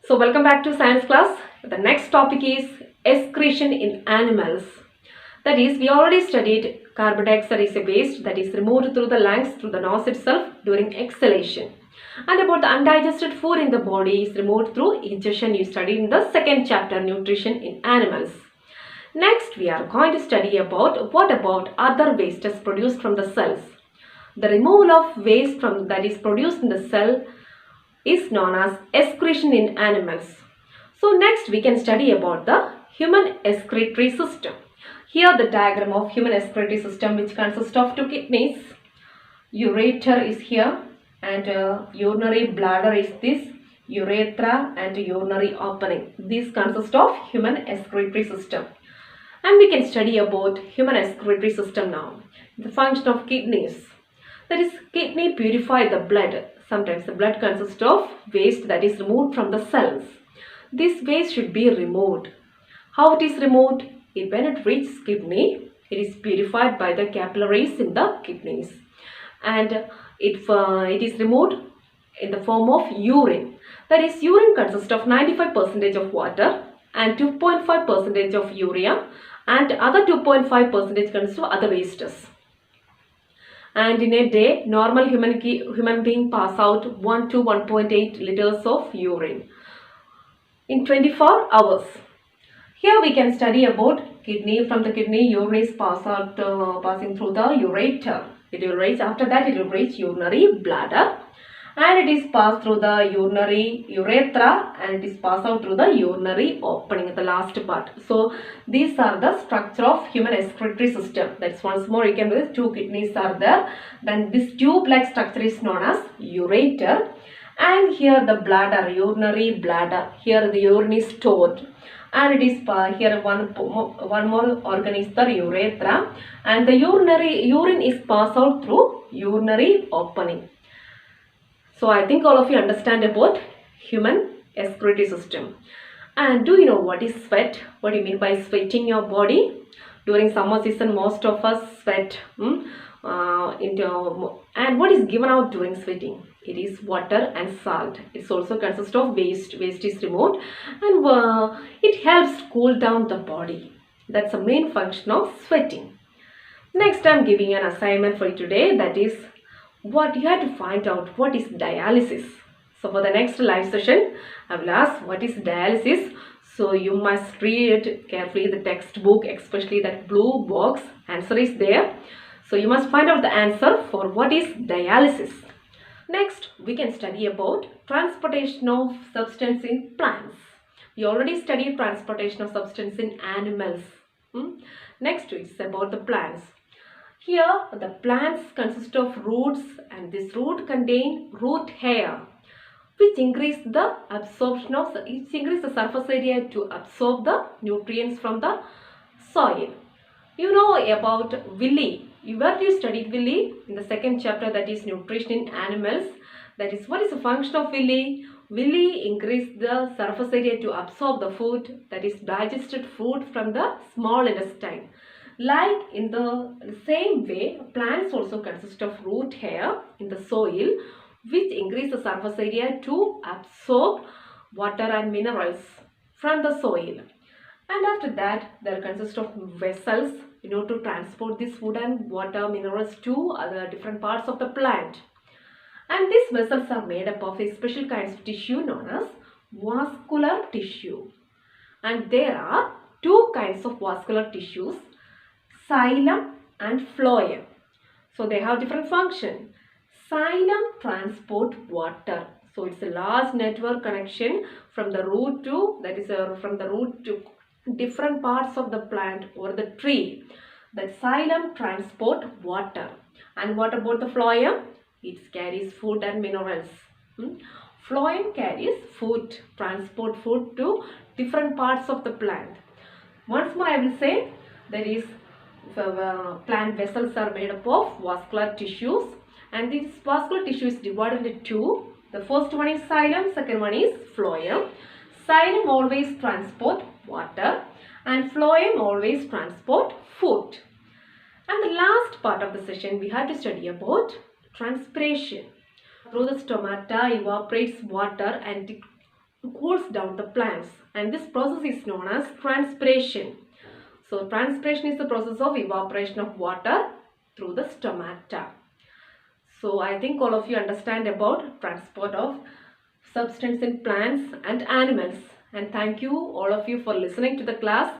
So welcome back to science class. The next topic is excretion in animals. That is, we already studied carbon dioxide is a waste that is removed through the lungs through the nose itself during exhalation. And about the undigested food in the body is removed through ingestion. You studied in the second chapter, nutrition in animals. Next, we are going to study about what about other wastes produced from the cells. The removal of waste that is produced in the cell is known as excretion in animals. So next we can study about the human excretory system. Here the diagram of human excretory system, which consists of two kidneys. Ureter is here and urinary bladder is this, urethra and urinary opening. These consist of human excretory system. And we can study about human excretory system now. The function of kidneys. That is, kidney purify the blood. Sometimes the blood consists of waste that is removed from the cells. This waste should be removed. How it is removed? When it reaches kidney, it is purified by the capillaries in the kidneys. And it is removed in the form of urine. That is, urine consists of 95% of water and 2.5% of urea, and other 2.5% consists of other wastes. And in a day, normal human being pass out 1 to 1.8 liters of urine in 24 hours. Here we can study about kidney. From the kidney, urine is passing through the ureter. It will reach, after that it will reach urinary bladder, and it is passed through the urinary urethra, and it is passed out through the urinary opening, the last part. So these are the structure of human excretory system. That's once more you can do. Two kidneys are there. Then this tube-like structure is known as ureter, and here the bladder, urinary bladder. Here the urine is stored, and it is here one more organ is the urethra, and the urine is passed out through urinary opening. So I think all of you understand about human excretory system. And do you know what is sweat? What do you mean by sweating your body? During summer season, most of us sweat. And what is given out during sweating? It is water and salt. It also consists of waste. Waste is removed, and it helps to cool down the body. That's the main function of sweating. Next, I am giving an assignment for you today. That is, what you have to find out what is dialysis. So for the next live session, I will ask what is dialysis. So you must read carefully the textbook, especially that blue box. Answer is there. So you must find out the answer for what is dialysis. Next, we can study about transportation of substance in plants. We already studied transportation of substance in animals. Next, it's about the plants. Here, the plants consist of roots, and this root contain root hair, which increase the absorption of, increase the surface area to absorb the nutrients from the soil. You know about villi. Where you studied villi? In the second chapter, that is nutrition in animals. That is, what is the function of villi? Villi increase the surface area to absorb the food, that is digested food from the small intestine. Like in the same way, plants also consist of root hair in the soil, which increase the surface area to absorb water and minerals from the soil. And after that, there consist of vessels in order to transport this food and water, minerals to other different parts of the plant. And these vessels are made up of a special kinds of tissue known as vascular tissue. And there are two kinds of vascular tissues, xylem and phloem. So they have different function. Xylem transport water. So it's a large network connection from the root to, that is from the root to different parts of the plant or the tree. The xylem transport water. And what about the phloem? It carries food and minerals. Phloem carries food, transport food to different parts of the plant. Once more I will say, there is plant vessels are made up of vascular tissues, and this vascular tissue is divided into two. The first one is xylem, second one is phloem. Xylem always transport water, and phloem always transport food. And the last part of the session, we have to study about transpiration. Through the stomata evaporates water and cools down the plants, and this process is known as transpiration. So transpiration is the process of evaporation of water through the stomata. So I think all of you understand about transport of substance in plants and animals. And thank you all of you for listening to the class.